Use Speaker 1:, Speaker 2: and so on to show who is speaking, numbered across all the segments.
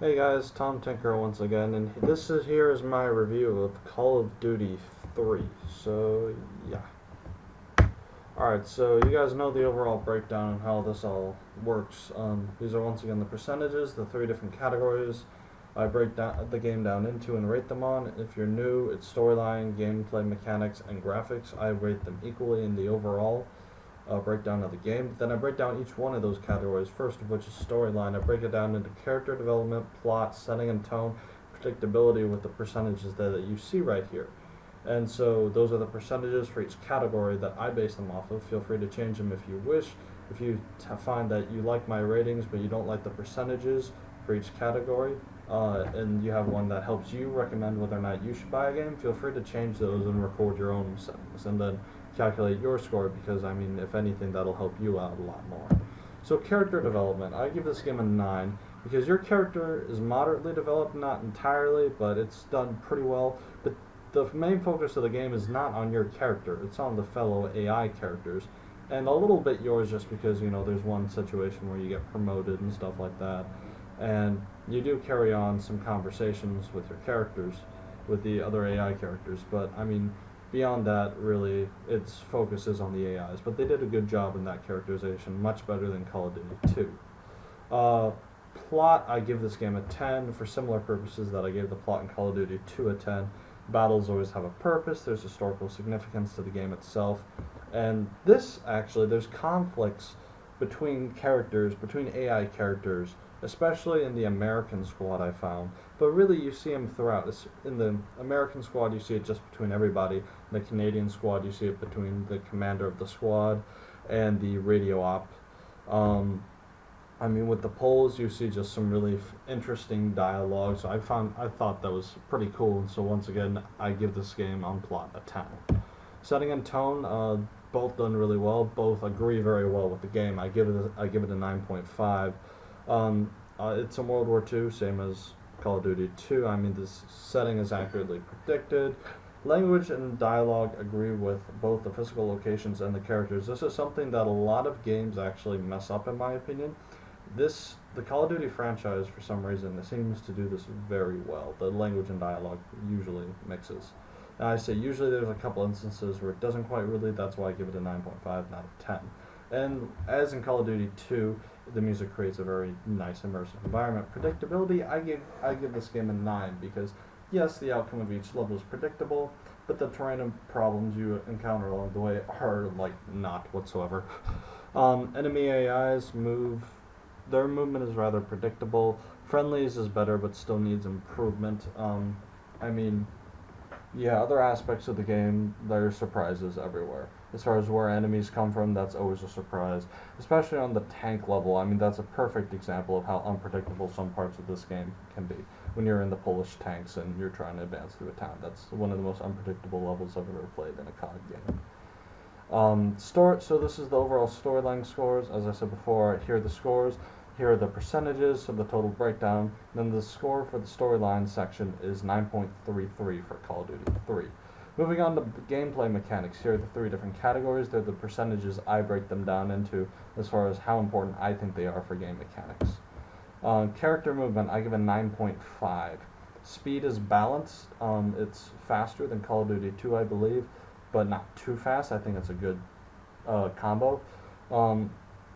Speaker 1: Hey guys, TomTinkerer once again, and here is my review of Call of Duty 3. So yeah. Alright, so you guys know the overall breakdown and how this all works. These are once again the percentages, the three different categories I break down the game down into and rate them on. If you're new, it's storyline, gameplay mechanics, and graphics. I rate them equally in the overall breakdown of the game. Then I break down each one of those categories, first of which is storyline. I break it down into character development, plot, setting and tone, predictability with the percentages that you see right here. And so those are the percentages for each category that I base them off of. Feel free to change them if you wish. If you find that you like my ratings but you don't like the percentages for each category, and you have one that helps you recommend whether or not you should buy a game, feel free to change those and record your own settings and then calculate your score, because I mean, if anything, that'll help you out a lot more. So character development, I give this game a 9 because your character is moderately developed, not entirely, but it's done pretty well. But the main focus of the game is not on your character, it's on the fellow AI characters, and a little bit yours, just because, you know, there's one situation where you get promoted and stuff like that, and you do carry on some conversations with your characters, with the other AI characters, but I mean, beyond that, really, its focus is on the AIs, but they did a good job in that characterization, much better than Call of Duty 2. Uh, Plot, I give this game a 10 for similar purposes that I gave the plot in Call of Duty 2 a 10. Battles always have a purpose, there's historical significance to the game itself, and this, actually, there's conflicts between characters, between AI characters, especially in the American squad, I found. But really, you see them throughout. In the American squad, you see it just between everybody. In the Canadian squad, you see it between the commander of the squad and the radio op. I mean, with the Poles, you see just some really interesting dialogue. So I thought that was pretty cool. And so once again, I give this game on plot a 10. Setting and tone, both done really well. Both agree very well with the game. I give it a 9.5. It's in World War II, same as Call of Duty 2. I mean, this setting is accurately predicted. Language and dialogue agree with both the physical locations and the characters. This is something that a lot of games actually mess up, in my opinion. The Call of Duty franchise, for some reason, seems to do this very well. The language and dialogue usually mixes. And I say usually, there's a couple instances where it doesn't quite really. That's why I give it a 9.5, not a 10. And as in Call of Duty 2, the music creates a very nice immersive environment. Predictability, I give this game a 9 because yes, the outcome of each level is predictable, but the terrain and problems you encounter along the way are like not whatsoever. Enemy AIs their movement is rather predictable. Friendlies is better, but still needs improvement. I mean, yeah, other aspects of the game, there's surprises everywhere. As far as where enemies come from, that's always a surprise, especially on the tank level. I mean, that's a perfect example of how unpredictable some parts of this game can be. When you're in the Polish tanks and you're trying to advance through a town, that's one of the most unpredictable levels I've ever played in a COD game. So this is the overall storyline scores. As I said before, here are the scores. Here are the percentages of the total breakdown. Then the score for the storyline section is 9.33 for Call of Duty 3. Moving on to gameplay mechanics, here are the three different categories. They're the percentages I break them down into as far as how important I think they are for game mechanics. Character movement, I give a 9.5. Speed is balanced. It's faster than Call of Duty 2, I believe, but not too fast. I think it's a good combo.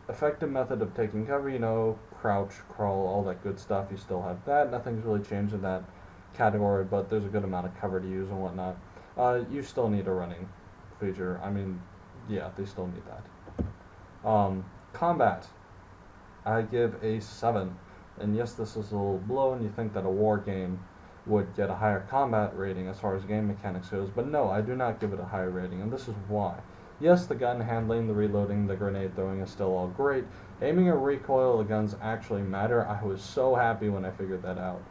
Speaker 1: Effective method of taking cover, you know, crouch, crawl, all that good stuff. You still have that. Nothing's really changed in that category, but there's a good amount of cover to use and whatnot. You still need a running feature. I mean, yeah, they still need that. Combat, I give a 7. And yes, this is a little blow, and you think that a war game would get a higher combat rating as far as game mechanics goes, but no, I do not give it a higher rating, and this is why. Yes, the gun handling, the reloading, the grenade throwing is still all great. Aiming and recoil, the guns actually matter. I was so happy when I figured that out.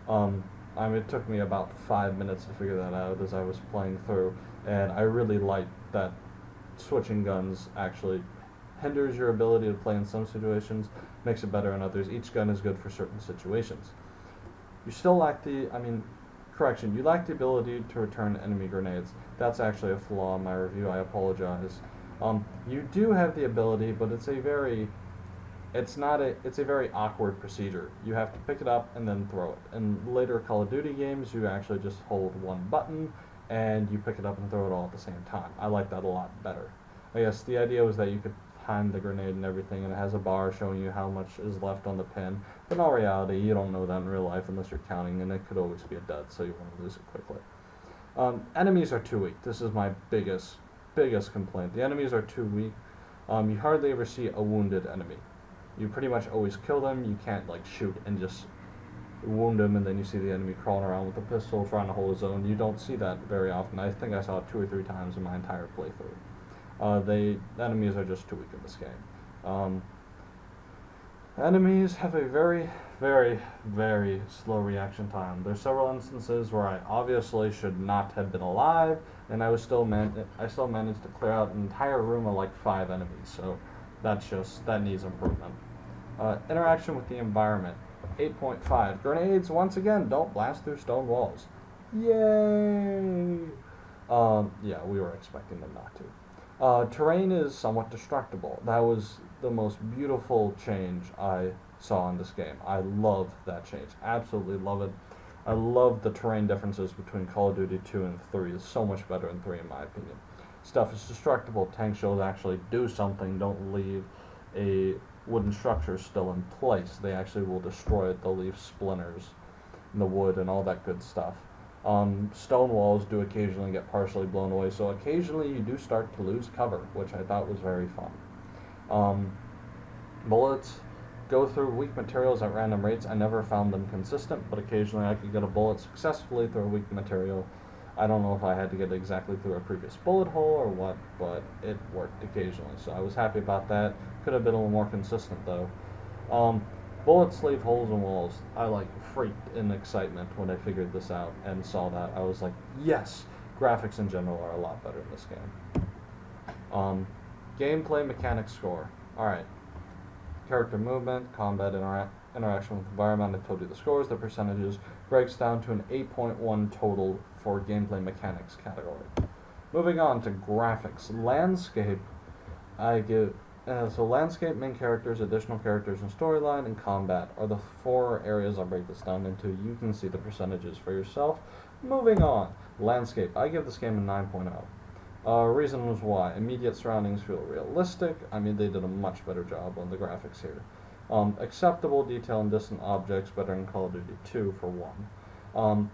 Speaker 1: I mean, it took me about 5 minutes to figure that out as I was playing through, and I really liked that switching guns actually hinders your ability to play in some situations, makes it better in others. Each gun is good for certain situations. You still lack you lack the ability to return enemy grenades. That's actually a flaw in my review, I apologize. You do have the ability, but it's a very it's a very awkward procedure. You have to pick it up and then throw it. In later Call of Duty games, you actually just hold one button and you pick it up and throw it all at the same time. I like that a lot better. I guess the idea was that you could time the grenade and everything, and it has a bar showing you how much is left on the pin. But in all reality, you don't know that in real life unless you're counting, and it could always be a dud, so you want to lose it quickly. Enemies are too weak. This is my biggest complaint. The enemies are too weak. You hardly ever see a wounded enemy. You pretty much always kill them. You can't like shoot and just wound him, and then you see the enemy crawling around with a pistol trying to hold his own. You don't see that very often. I think I saw it 2 or 3 times in my entire playthrough. The enemies are just too weak in this game. Enemies have a very, very, very slow reaction time. There's several instances where I obviously should not have been alive, and I still managed to clear out an entire room of like 5 enemies. So that needs improvement. Interaction with the environment. 8.5. Grenades, once again, don't blast through stone walls. Yay! Yeah, we were expecting them not to. Terrain is somewhat destructible. That was the most beautiful change I saw in this game. I love that change. Absolutely love it. I love the terrain differences between Call of Duty 2 and 3. It's so much better in 3 in my opinion. Stuff is destructible. Tank shells actually do something. Don't leave a wooden structure still in place. They actually will destroy it. They'll leave splinters in the wood and all that good stuff. Stone walls do occasionally get partially blown away, so occasionally you do start to lose cover, which I thought was very fun. Bullets go through weak materials at random rates. I never found them consistent, but occasionally I could get a bullet successfully through a weak material. I don't know if I had to get exactly through a previous bullet hole or what, but it worked occasionally, so I was happy about that. Could have been a little more consistent, though. Bullets leave holes in walls. I like freaked in excitement when I figured this out and saw that. I was like, yes! Graphics in general are a lot better in this game. Gameplay mechanics score. Alright. Character movement, combat interaction with environment. I told you the scores, the percentages. Breaks down to an 8.1 total for gameplay mechanics category. Moving on to graphics. Landscape, I give... so landscape, main characters, additional characters, and storyline, and combat are the 4 areas I'll break this down into. You can see the percentages for yourself. Moving on. Landscape. I give this game a 9.0. Reason was why. Immediate surroundings feel realistic. I mean, they did a much better job on the graphics here. Acceptable detail in distant objects, better in Call of Duty 2 for 1.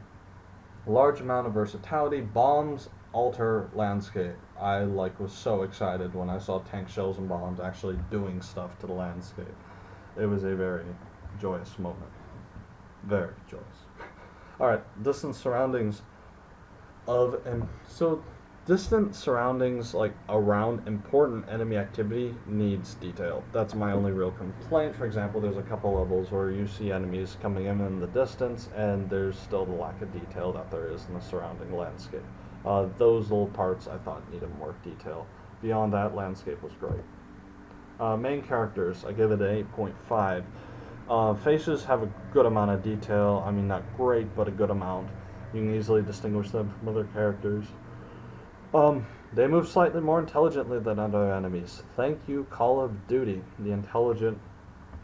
Speaker 1: Large amount of versatility. Bombs alter landscape. I was so excited when I saw tank shells and bombs actually doing stuff to the landscape. It was a very joyous moment. Very joyous. Alright, distant surroundings distant surroundings around important enemy activity needs detail. That's my only real complaint. For example, there's a couple levels where you see enemies coming in the distance and there's still the lack of detail that there is in the surrounding landscape. Those little parts I thought needed more detail. Beyond that, landscape was great. Main characters, I give it an 8.5. Faces have a good amount of detail. I mean, not great, but a good amount. You can easily distinguish them from other characters. They move slightly more intelligently than other enemies. Thank you, Call of Duty. The intelligent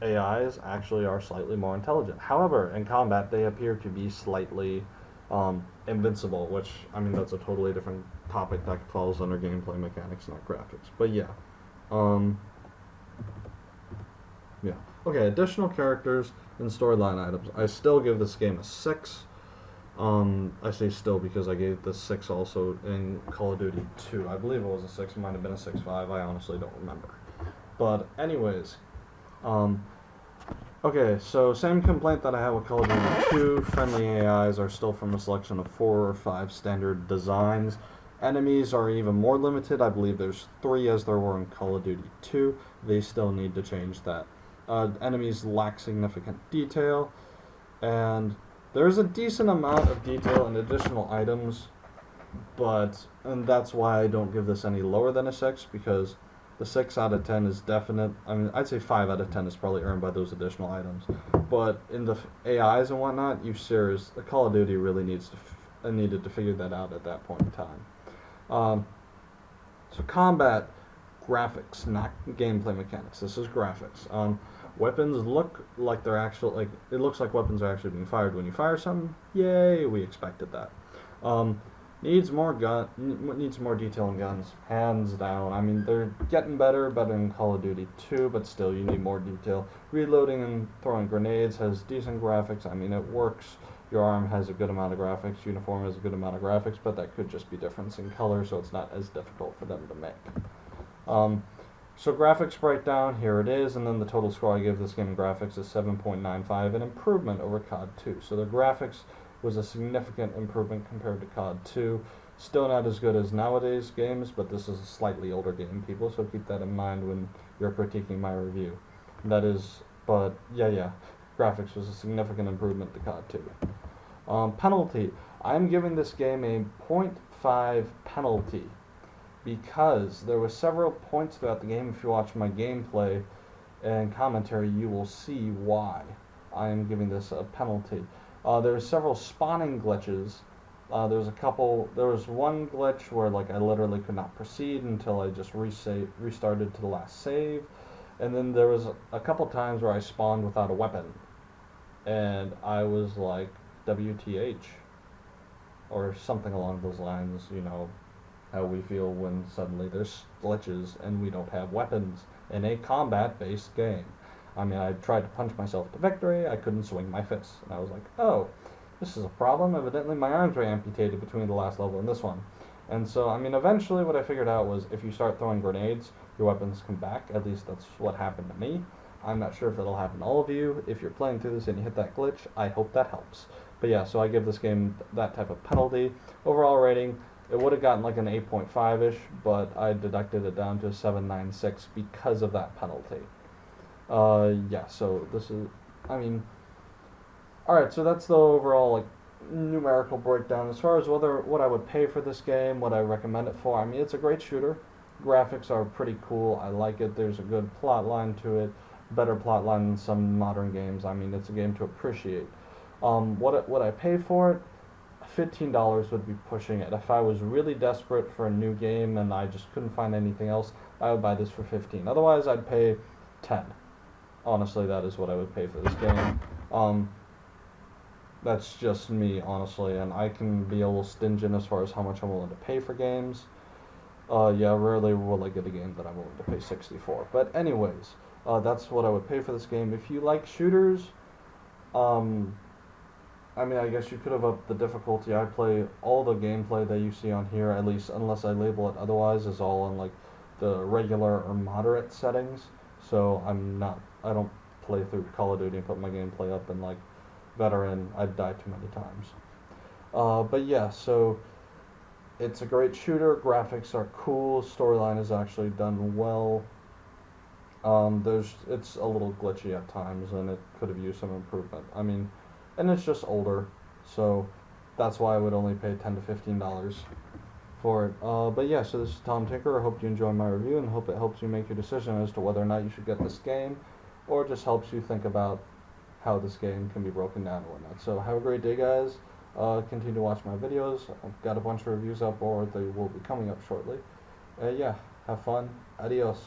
Speaker 1: AIs actually are slightly more intelligent. However, in combat, they appear to be slightly invincible, which, I mean, that's a totally different topic that falls under gameplay mechanics, not graphics. But yeah. Yeah. Okay, additional characters and storyline items. I still give this game a 6. I say still because I gave this 6 also in Call of Duty 2. I believe it was a 6, it might have been a 6.5, I honestly don't remember. But anyways, okay, so same complaint that I have with Call of Duty 2, friendly AIs are still from a selection of 4 or 5 standard designs. Enemies are even more limited. I believe there's 3 as there were in Call of Duty 2. They still need to change that. Enemies lack significant detail, and there's a decent amount of detail in additional items, and that's why I don't give this any lower than a 6, because the 6 out of 10 is definite. I mean, I'd say 5 out of 10 is probably earned by those additional items. But in the AIs and whatnot, the Call of Duty really needed to figure that out at that point in time. So combat, graphics, not gameplay mechanics. This is graphics. Weapons look like they're actual, like, it looks like weapons are actually being fired when you fire some. Yay, we expected that. Needs more detail in guns, hands down. I mean, they're getting better in Call of Duty 2, but still, you need more detail. Reloading and throwing grenades has decent graphics. I mean, it works. Your arm has a good amount of graphics, uniform has a good amount of graphics, but that could just be difference in color, so it's not as difficult for them to make. So graphics breakdown, here it is, and then the total score I give this game in graphics is 7.95, an improvement over COD 2. So the graphics was a significant improvement compared to COD 2. Still not as good as nowadays games, but this is a slightly older game, people, so keep that in mind when you're critiquing my review. That is, but yeah, graphics was a significant improvement to COD 2. Penalty. I'm giving this game a 0.5 penalty because there were several points throughout the game. If you watch my gameplay and commentary, you will see why I am giving this a penalty. There were several spawning glitches. There was one glitch where like I literally could not proceed until I just restarted to the last save. And then there was a couple times where I spawned without a weapon. And I was like, WTH. Or something along those lines, you know, how we feel when suddenly there's glitches and we don't have weapons in a combat-based game. I mean, I tried to punch myself to victory, I couldn't swing my fists. And I was like, oh, this is a problem. Evidently my arms were amputated between the last level and this one. And so, I mean, eventually what I figured out was if you start throwing grenades, your weapons come back. At least that's what happened to me. I'm not sure if it'll happen to all of you. If you're playing through this and you hit that glitch, I hope that helps. But yeah, so I give this game that type of penalty. Overall rating, it would have gotten like an 8.5-ish, but I deducted it down to a 7.96 because of that penalty. Yeah, so this is, I mean, alright, so that's the overall, like, numerical breakdown. As far as what I would pay for this game, what I recommend it for, I mean, it's a great shooter. Graphics are pretty cool. I like it. There's a good plot line to it. Better plot line than some modern games. I mean, it's a game to appreciate. What I pay for it, $15 would be pushing it. If I was really desperate for a new game and I just couldn't find anything else, I would buy this for $15. Otherwise, I'd pay $10. Honestly, that is what I would pay for this game. That's just me, honestly, and I can be a little stingent as far as how much I'm willing to pay for games. Yeah, rarely will I get a game that I'm willing to pay $60 for. But anyways, that's what I would pay for this game. If you like shooters, I mean, I guess you could have upped the difficulty. I play all the gameplay that you see on here, at least unless I label it otherwise, is all on like the regular or moderate settings. So I don't play through Call of Duty and put my gameplay up in like veteran. I'd die too many times. But yeah, so it's a great shooter. Graphics are cool. Storyline is actually done well. It's a little glitchy at times, and it could have used some improvement. I mean, and it's just older, so that's why I would only pay $10 to $15 for it. But yeah, so this is TomTinkerer. I hope you enjoy my review, and hope it helps you make your decision as to whether or not you should get this game, or just helps you think about how this game can be broken down or whatnot. So have a great day, guys. Continue to watch my videos. I've got a bunch of reviews up, or they will be coming up shortly. Yeah, have fun. Adios.